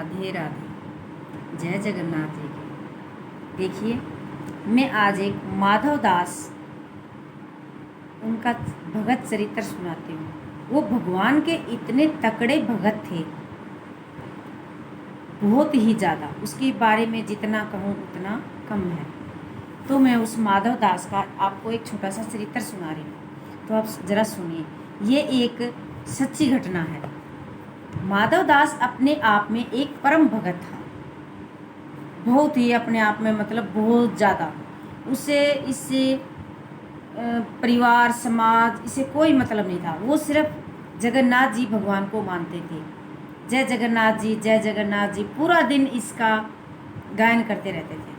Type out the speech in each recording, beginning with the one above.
राधे राधे, जय जगन्नाथ जी की। देखिए, मैं आज एक माधव दास उनका भगत चरित्र सुनाती हूँ। वो भगवान के इतने तकड़े भगत थे, बहुत ही ज़्यादा। उसके बारे में जितना कहूँ उतना कम है। तो मैं उस माधव दास का आपको एक छोटा सा चरित्र सुना रही हूँ, तो आप ज़रा सुनिए। ये एक सच्ची घटना है। माधव दास अपने आप में एक परम भगत था, बहुत ही अपने आप में, मतलब बहुत ज़्यादा। उसे इससे परिवार समाज इसे कोई मतलब नहीं था। वो सिर्फ जगन्नाथ जी भगवान को मानते थे। जय जगन्नाथ जी, जय जगन्नाथ जी, पूरा दिन इसका गायन करते रहते थे।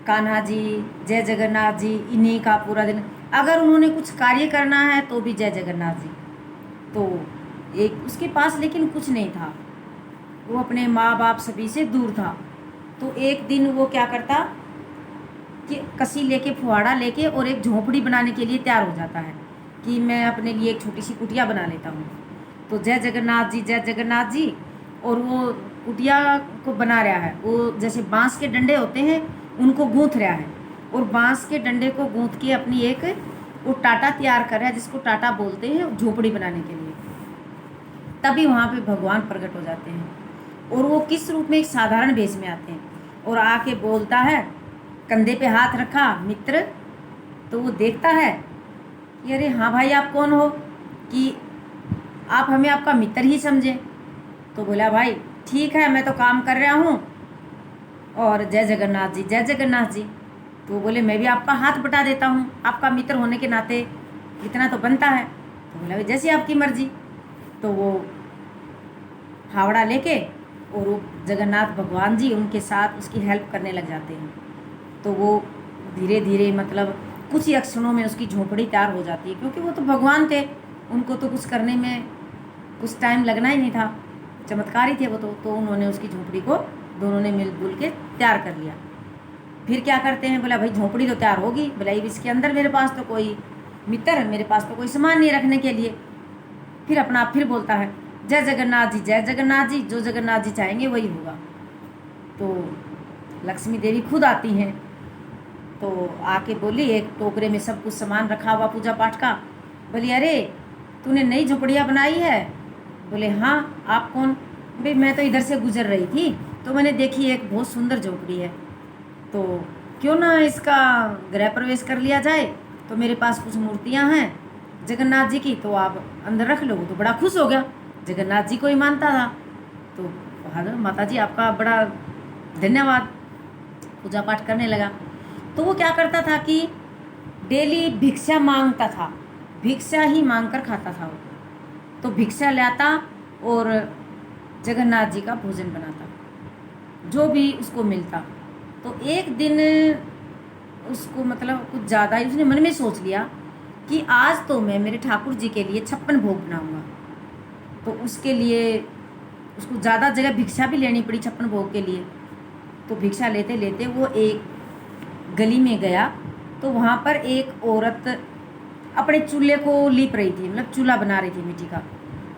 कान्हा जी, जय जगन्नाथ जी, इन्हीं का पूरा दिन। अगर उन्होंने कुछ कार्य करना है तो भी जय जगन्नाथ जी। तो एक उसके पास लेकिन कुछ नहीं था, वो अपने माँ बाप सभी से दूर था। तो एक दिन वो क्या करता कि कसी लेके, फुहाड़ा लेके, और एक झोंपड़ी बनाने के लिए तैयार हो जाता है कि मैं अपने लिए एक छोटी सी कुटिया बना लेता हूँ। तो जय जगन्नाथ जी, जय जगन्नाथ जी, और वो कुटिया को बना रहा है। वो जैसे बांस के डंडे होते हैं उनको गूंथ रहा है, और बांस के डंडे को गूंथ के अपनी एक वो टाटा तैयार कर रहा है, जिसको टाटा बोलते हैं झोपड़ी बनाने के लिए। तभी वहाँ पे भगवान प्रकट हो जाते हैं, और वो किस रूप में, एक साधारण वेश में आते हैं, और आके बोलता है, कंधे पे हाथ रखा, मित्र। तो वो देखता है कि अरे हाँ भाई, आप कौन हो कि आप हमें आपका मित्र ही समझें। तो बोला, भाई ठीक है, मैं तो काम कर रहा हूँ, और जय जगन्नाथ जी, जय जगन्नाथ जी। तो बोले, मैं भी आपका हाथ बटा देता हूँ, आपका मित्र होने के नाते इतना तो बनता है। तो बोला, भाई जैसी आपकी मर्जी। तो वो फावड़ा लेके और वो जगन्नाथ भगवान जी उनके साथ उसकी हेल्प करने लग जाते हैं। तो वो धीरे धीरे, मतलब कुछ ही क्षणों में उसकी झोपड़ी तैयार हो जाती है, क्योंकि वो तो भगवान थे, उनको तो कुछ करने में कुछ टाइम लगना ही नहीं था, चमत्कारी थे वो तो उन्होंने उसकी झोपड़ी को दोनों ने मिलजुल के तैयार कर लिया। फिर क्या करते हैं, बोला भाई झोपड़ी तो तैयार होगी, बोला इसके अंदर मेरे पास तो कोई मित्र, मेरे पास तो कोई सामान नहीं रखने के लिए। फिर अपना आप फिर बोलता है, जय जगन्नाथ जी, जय जगन्नाथ जी, जो जगन्नाथ जी चाहेंगे वही होगा। तो लक्ष्मी देवी खुद आती हैं, तो आके बोली, एक टोकरे में सब कुछ सामान रखा हुआ पूजा पाठ का। बोली, अरे तूने नई झोपड़ियाँ बनाई है? बोले, हाँ, आप कौन? भाई मैं तो इधर से गुजर रही थी, तो मैंने देखी एक बहुत सुंदर झोपड़ी है, तो क्यों ना इसका गृह प्रवेश कर लिया जाए। तो मेरे पास कुछ मूर्तियाँ हैं जगन्नाथ जी की, तो आप अंदर रख लो। तो बड़ा खुश हो गया, जगन्नाथ जी को ही मानता था। तो हाँ माता जी, आपका बड़ा धन्यवाद। पूजा पाठ करने लगा। तो वो क्या करता था कि डेली भिक्षा मांगता था, भिक्षा ही मांग कर खाता था वो। तो भिक्षा लाता और जगन्नाथ जी का भोजन बनाता, जो भी उसको मिलता। तो एक दिन उसको, मतलब कुछ ज़्यादा ही उसने मन में सोच लिया कि आज तो मैं मेरे ठाकुर जी के लिए 56 भोग बनाऊंगा। तो उसके लिए उसको ज़्यादा जगह भिक्षा भी लेनी पड़ी 56 भोग के लिए। तो भिक्षा लेते लेते वो एक गली में गया, तो वहाँ पर एक औरत अपने चूल्हे को लीप रही थी, मतलब चूल्हा बना रही थी मिट्टी का।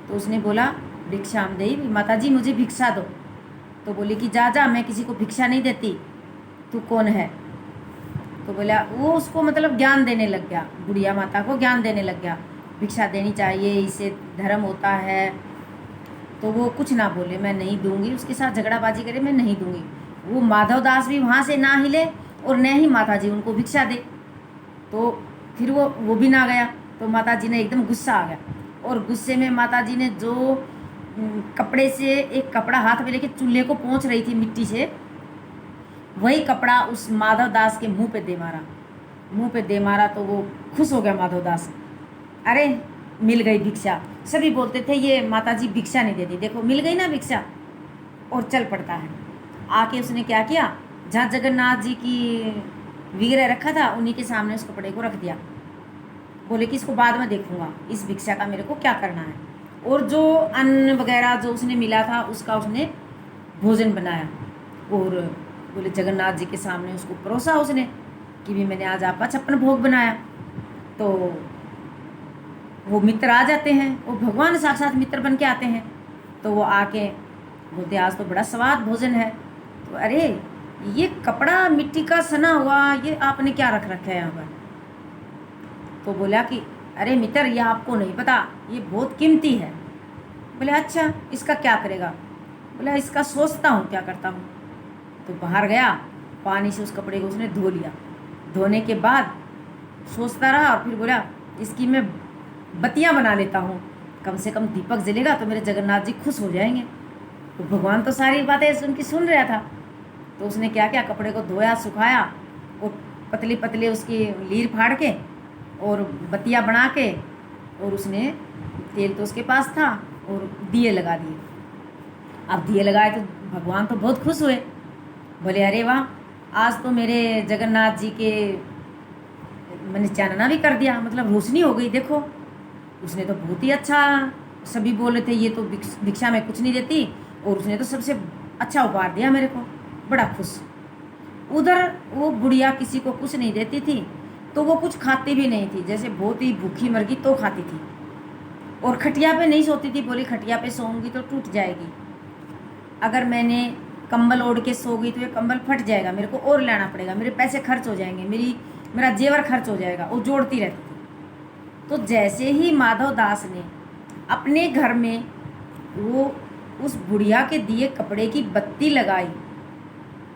तो उसने बोला, भिक्षाम देई, माता जी मुझे भिक्षा दो। तो बोली कि जा जा, मैं किसी को भिक्षा नहीं देती, तू कौन है? तो बोला, वो उसको मतलब ज्ञान देने लग गया, बुढ़िया माता को ज्ञान देने लग गया, भिक्षा देनी चाहिए, इससे धर्म होता है। तो वो कुछ ना बोले, मैं नहीं दूंगी, उसके साथ झगड़ाबाजी करे, मैं नहीं दूंगी। वो माधव दास भी वहाँ से ना हिले और न ही माता जी उनको भिक्षा दे। तो फिर वो भी ना गया। तो माता जी ने एकदम गुस्सा आ गया, और गुस्से में माता जी ने जो कपड़े से एक कपड़ा हाथ में लेके चूल्हे को पोंछ रही थी मिट्टी से, वही कपड़ा उस माधव दास के मुंह पे दे मारा। मुंह पे दे मारा तो वो खुश हो गया माधव दास, अरे मिल गई भिक्षा। सभी बोलते थे ये माता जी भिक्षा नहीं देती, देखो मिल गई ना भिक्षा, और चल पड़ता है। आके उसने क्या किया, जहाँ जगन्नाथ जी की विग्रह रखा था उन्हीं के सामने उस कपड़े को रख दिया। बोले कि इसको बाद में देखूंगा, इस भिक्षा का मेरे को क्या करना है। और जो अन्न वगैरह जो उसने मिला था उसका उसने भोजन बनाया, और बोले जगन्नाथ जी के सामने उसको परोसा उसने कि भी मैंने आज आपका 56 भोग बनाया। तो वो मित्र आ जाते हैं, वो भगवान साक्षात मित्र बन के आते हैं। तो वो आके बोलते आज तो बड़ा स्वाद भोजन है। तो अरे ये कपड़ा मिट्टी का सना हुआ, ये आपने क्या रख रखा है यहाँ पर? तो बोला कि अरे मित्र, ये आपको नहीं पता, ये बहुत कीमती है। बोले अच्छा, इसका क्या करेगा? बोला इसका सोचता हूँ क्या करता हूँ। तो बाहर गया, पानी से उस कपड़े को उसने धो लिया। धोने के बाद सोचता रहा और फिर बोला इसकी मैं बत्तियाँ बना लेता हूँ, कम से कम दीपक जलेगा तो मेरे जगन्नाथ जी खुश हो जाएंगे। तो भगवान तो सारी बातें सुन रहा था। तो उसने क्या किया, कपड़े को धोया, सुखाया और पतली पतली उसकी लीर फाड़ के और बत्तियाँ बना के, और उसने तेल तो उसके पास था और दिए लगा दिए। अब दिए लगाए तो भगवान तो बहुत खुश हुए। बोले अरे वाह, आज तो मेरे जगन्नाथ जी के मैंने चानना भी कर दिया, मतलब रोशनी हो गई देखो। उसने तो बहुत ही अच्छा, सभी बोले थे ये तो भिक्षा में कुछ नहीं देती, और उसने तो सबसे अच्छा उपहार दिया मेरे को, बड़ा खुश। उधर वो बुढ़िया किसी को कुछ नहीं देती थी, तो वो कुछ खाती भी नहीं थी, जैसे बहुत ही भूखी मर गई तो खाती थी। और खटिया पे नहीं सोती थी, बोली खटिया पे सोऊंगी तो टूट जाएगी, अगर मैंने कंबल ओढ़ के सो गई तो ये कंबल फट जाएगा, मेरे को और लेना पड़ेगा, मेरे पैसे खर्च हो जाएंगे, मेरा जेवर खर्च हो जाएगा। वो जोड़ती रहती थी। तो जैसे ही माधव दास ने अपने घर में वो उस बुढ़िया के दिए कपड़े की बत्ती लगाई,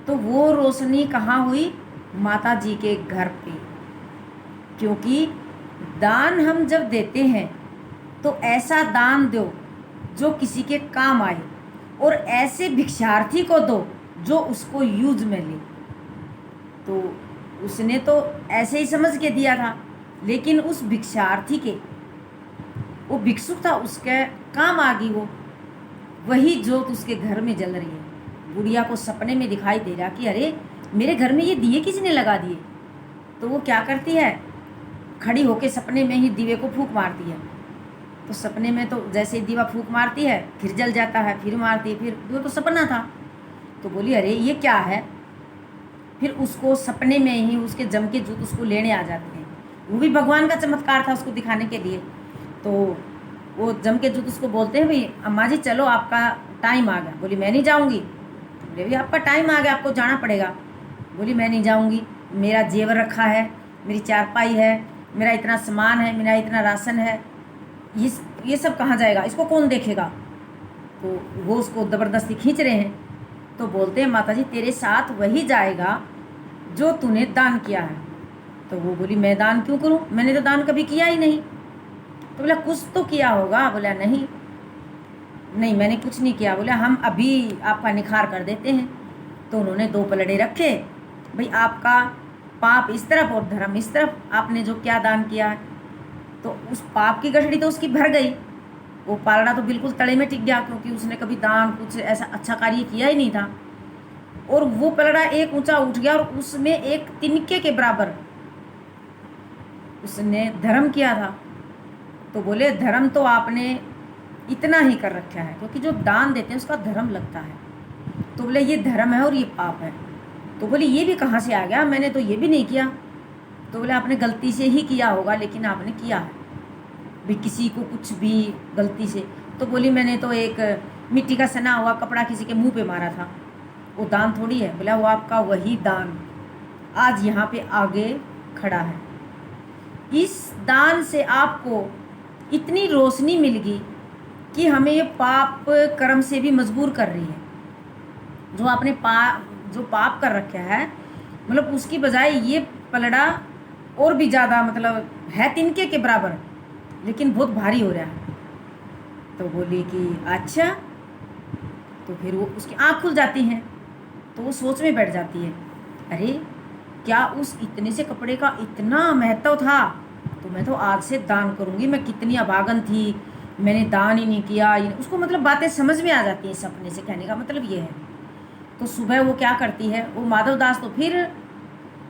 तो वो रोशनी कहाँ हुई? माता जी के घर पे। क्योंकि दान हम जब देते हैं तो ऐसा दान दो जो किसी के काम आए, और ऐसे भिक्षार्थी को दो जो उसको यूज में ले। तो उसने तो ऐसे ही समझ के दिया था, लेकिन उस भिक्षार्थी के, वो भिक्षुक था, उसके काम आ गई वो, वही जोत उसके घर में जल रही है। बुढ़िया को सपने में दिखाई दे रहा कि अरे मेरे घर में ये दिए किसने लगा दिए। तो वो क्या करती है, खड़ी होके सपने में ही दीवे को फूंक मारती है। तो सपने में तो जैसे दीवा फूंक मारती है फिर जल जाता है, फिर मारती है, फिर वो तो सपना था। तो बोली अरे ये क्या है। फिर उसको सपने में ही उसके जम के जूत उसको लेने आ जाते हैं। वो भी भगवान का चमत्कार था उसको दिखाने के लिए। तो वो जम के जूत उसको बोलते हैं भाई अम्मा जी चलो आपका टाइम आ गया। बोली मैं नहीं जाऊँगी। बोले भाई आपका टाइम आ गया, आपको जाना पड़ेगा। बोली मैं नहीं जाऊँगी, मेरा जेवर रखा है, मेरी चारपाई है, मेरा इतना सामान है, मेरा इतना राशन है, ये सब कहाँ जाएगा, इसको कौन देखेगा। तो वो उसको ज़बरदस्ती खींच रहे हैं। तो बोलते हैं माता जी तेरे साथ वही जाएगा जो तूने दान किया है। तो वो बोली मैं दान क्यों करूं, मैंने तो दान कभी किया ही नहीं। तो बोला कुछ तो किया होगा। बोला नहीं नहीं मैंने कुछ नहीं किया। बोला हम अभी आपका निखार कर देते हैं। तो उन्होंने 2 पलड़े रखे, भाई आपका पाप इस तरफ और धर्म इस तरफ, आपने जो क्या दान किया है। तो उस पाप की गठड़ी तो उसकी भर गई, वो पालड़ा तो बिल्कुल तले में टिक गया, क्योंकि उसने कभी दान कुछ ऐसा अच्छा कार्य किया ही नहीं था। और वो पलड़ा एक ऊंचा उठ गया और उसमें एक तिनके के बराबर उसने धर्म किया था। तो बोले धर्म तो आपने इतना ही कर रखा है, क्योंकि जो दान देते हैं उसका धर्म लगता है। तो बोले ये धर्म है और ये पाप है। तो बोले ये भी कहाँ से आ गया, मैंने तो ये भी नहीं किया। तो बोले आपने गलती से ही किया होगा, लेकिन आपने किया है भी किसी को कुछ भी गलती से। तो बोली मैंने तो एक मिट्टी का सना हुआ कपड़ा किसी के मुंह पे मारा था, वो दान थोड़ी है। बोला वो आपका वही दान आज यहाँ पे आगे खड़ा है। इस दान से आपको इतनी रोशनी मिल गई कि हमें ये पाप कर्म से भी मजबूर कर रही है। जो आपने जो पाप कर रखा है, मतलब उसकी बजाय ये पलड़ा और भी ज़्यादा मतलब है तिनके के बराबर, लेकिन बहुत भारी हो रहा है। तो बोली कि अच्छा। तो फिर वो उसकी आँख खुल जाती हैं, तो वो सोच में बैठ जाती है अरे क्या उस इतने से कपड़े का इतना महत्व था, तो मैं तो आज से दान करूँगी। मैं कितनी अभागन थी, मैंने दान ही नहीं किया। उसको मतलब बातें समझ में आ जाती हैं सपने से, कहने का मतलब ये है। तो सुबह वो क्या करती है, वो माधव दास तो फिर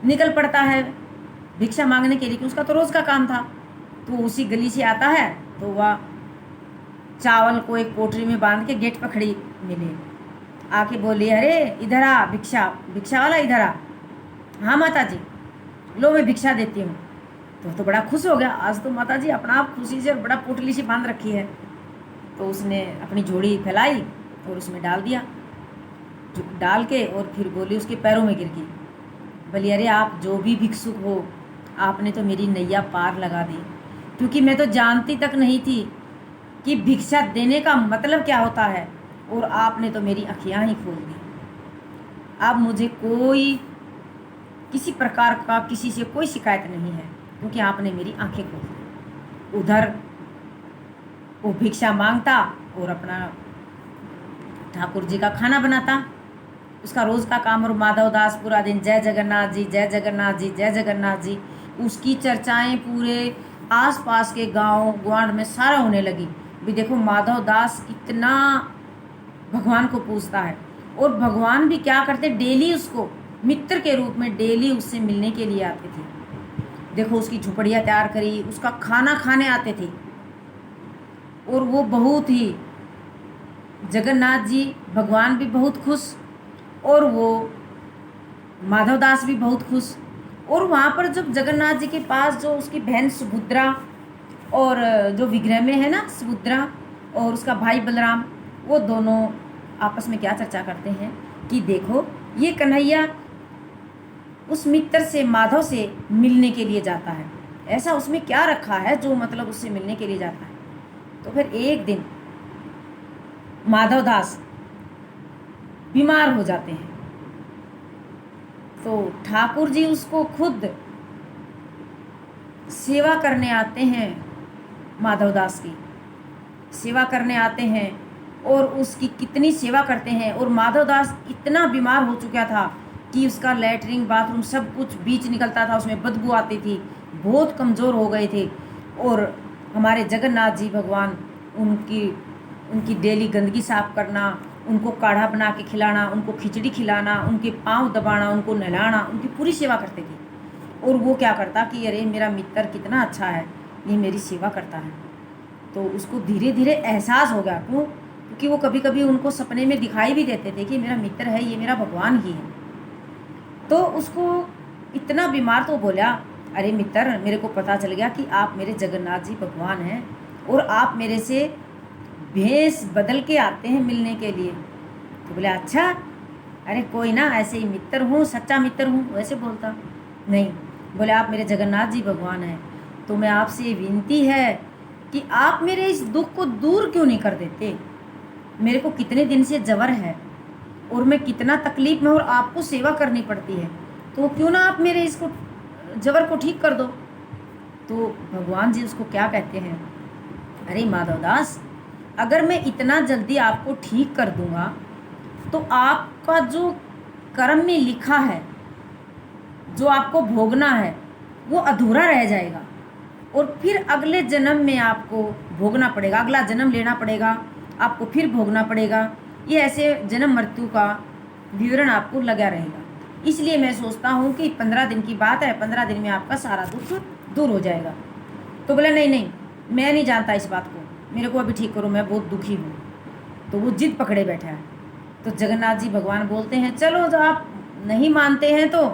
निकल पड़ता है भिक्षा मांगने के लिए, कि उसका तो रोज़ का काम था। तो उसी गली से आता है, तो वह चावल को एक पोटली में बांध के गेट पर खड़ी मिले, आके बोली अरे इधर आ, भिक्षा वाला इधर आ। हाँ माता जी, लो मैं भिक्षा देती हूँ। तो बड़ा खुश हो गया, आज तो माता जी अपना आप खुशी से और बड़ा पोटली से बांध रखी है। तो उसने अपनी झोली फैलाई और उसमें डाल दिया, डाल के और फिर गोली उसके पैरों में गिर गई। बोली अरे आप जो भी भिक्षुक हो, आपने तो मेरी नैया पार लगा दी, क्योंकि मैं तो जानती तक नहीं थी कि भिक्षा देने का मतलब क्या होता है, और आपने तो मेरी आँखें ही खोल दी। अब मुझे किसी प्रकार का किसी से कोई शिकायत नहीं है, क्योंकि आपने मेरी आंखें खोल दी। उधर वो भिक्षा मांगता और अपना ठाकुर जी का खाना बनाता, उसका रोज का काम। और माधव दास पूरा दिन जय जगन्नाथ जी, जय जगन्नाथ जी, जय जगन्नाथ जी, उसकी चर्चाएं पूरे आसपास के गांव ग्वांड में सारा होने लगी। भी देखो माधव दास कितना भगवान को पूजता है, और भगवान भी क्या करते, डेली उसको मित्र के रूप में डेली उससे मिलने के लिए आते थे। देखो उसकी झुपड़ियाँ तैयार करी, उसका खाना खाने आते थे, और वो बहुत ही जगन्नाथ जी भगवान भी बहुत खुश, और वो माधव दास भी बहुत खुश। और वहाँ पर जब जगन्नाथ जी के पास जो उसकी बहन सुभद्रा, और जो विग्रह में है ना सुभद्रा, और उसका भाई बलराम, वो दोनों आपस में क्या चर्चा करते हैं कि देखो ये कन्हैया उस मित्र से, माधव से मिलने के लिए जाता है, ऐसा उसमें क्या रखा है जो मतलब उससे मिलने के लिए जाता है। तो फिर एक दिन माधव दास बीमार हो जाते हैं, तो ठाकुर जी उसको खुद सेवा करने आते हैं, माधव दास की सेवा करने आते हैं, और उसकी कितनी सेवा करते हैं। और माधव दास इतना बीमार हो चुका था कि उसका लैटरिन बाथरूम सब कुछ बीच निकलता था, उसमें बदबू आती थी, बहुत कमज़ोर हो गए थे। और हमारे जगन्नाथ जी भगवान उनकी डेली गंदगी साफ करना, उनको काढ़ा बना के खिलाना, उनको खिचड़ी खिलाना, उनके पाँव दबाना, उनको नहलाना, उनकी पूरी सेवा करते थे। और वो क्या करता कि अरे मेरा मित्र कितना अच्छा है, ये मेरी सेवा करता है। तो उसको धीरे धीरे एहसास हो गया, क्यों, क्योंकि वो कभी कभी उनको सपने में दिखाई भी देते थे कि मेरा मित्र है, ये मेरा भगवान ही है। तो उसको इतना बीमार, तो बोला अरे मित्र, मेरे को पता चल गया कि आप मेरे जगन्नाथ जी भगवान हैं, और आप मेरे से भेष बदल के आते हैं मिलने के लिए। तो बोले अच्छा, अरे कोई ना, ऐसे ही मित्र हूँ, सच्चा मित्र हूँ, वैसे बोलता नहीं। बोले आप मेरे जगन्नाथ जी भगवान हैं, तो मैं आपसे ये विनती है कि आप मेरे इस दुख को दूर क्यों नहीं कर देते। मेरे को कितने दिन से जबर है, और मैं कितना तकलीफ में, और आपको सेवा करनी पड़ती है, तो क्यों ना आप मेरे इसको जबर को ठीक कर दो। तो भगवान जी उसको क्या कहते हैं, अरे माधव दास, अगर मैं इतना जल्दी आपको ठीक कर दूंगा तो आपका जो कर्म में लिखा है, जो आपको भोगना है, वो अधूरा रह जाएगा, और फिर अगले जन्म में आपको भोगना पड़ेगा, अगला जन्म लेना पड़ेगा, आपको फिर भोगना पड़ेगा। ये ऐसे जन्म मृत्यु का विवरण आपको लगा रहेगा। इसलिए मैं सोचता हूँ कि 15 दिन की बात है, 15 दिन में आपका सारा दुख दूर हो जाएगा। तो बोला नहीं नहीं, मैं नहीं जानता इस बात को, मेरे को अभी ठीक करो, मैं बहुत दुखी हूँ। तो वो जिद पकड़े बैठा है। तो जगन्नाथ जी भगवान बोलते हैं चलो, जब आप नहीं मानते हैं तो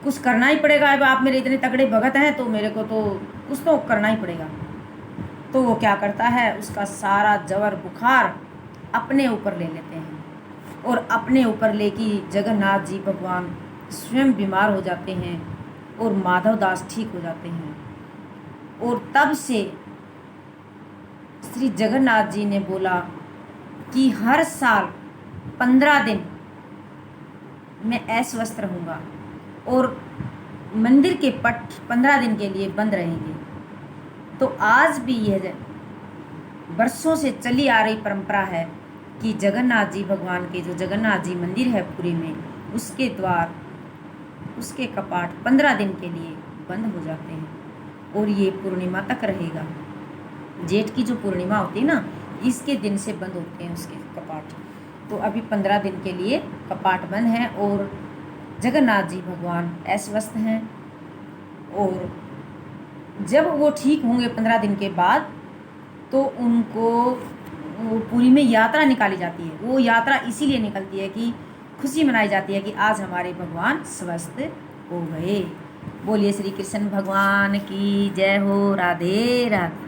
कुछ करना ही पड़ेगा। अब आप मेरे इतने तगड़े भगत हैं, तो मेरे को तो कुछ तो करना ही पड़ेगा। तो वो क्या करता है, उसका सारा जवर बुखार अपने ऊपर ले लेते हैं, और अपने ऊपर लेके जगन्नाथ जी भगवान स्वयं बीमार हो जाते हैं, और माधव दास ठीक हो जाते हैं। और तब से श्री जगन्नाथ जी ने बोला कि हर साल 15 दिन मैं अस्वस्थ रहूँगा, और मंदिर के पट 15 दिन के लिए बंद रहेंगे। तो आज भी यह वर्षों से चली आ रही परंपरा है कि जगन्नाथ जी भगवान के जो जगन्नाथ जी मंदिर है पूरी में, उसके द्वार, उसके कपाट 15 दिन के लिए बंद हो जाते हैं, और ये पूर्णिमा तक रहेगा। जेठ की जो पूर्णिमा होती है ना, इसके दिन से बंद होते हैं उसके कपाट। तो अभी 15 दिन के लिए कपाट बंद हैं, और जगन्नाथ जी भगवान अस्वस्थ हैं। और जब वो ठीक होंगे 15 दिन के बाद, तो उनको वो पुरी में यात्रा निकाली जाती है। वो यात्रा इसीलिए निकलती है कि खुशी मनाई जाती है कि आज हमारे भगवान स्वस्थ हो गए। बोलिए श्री कृष्ण भगवान की जय हो। राधे राधे।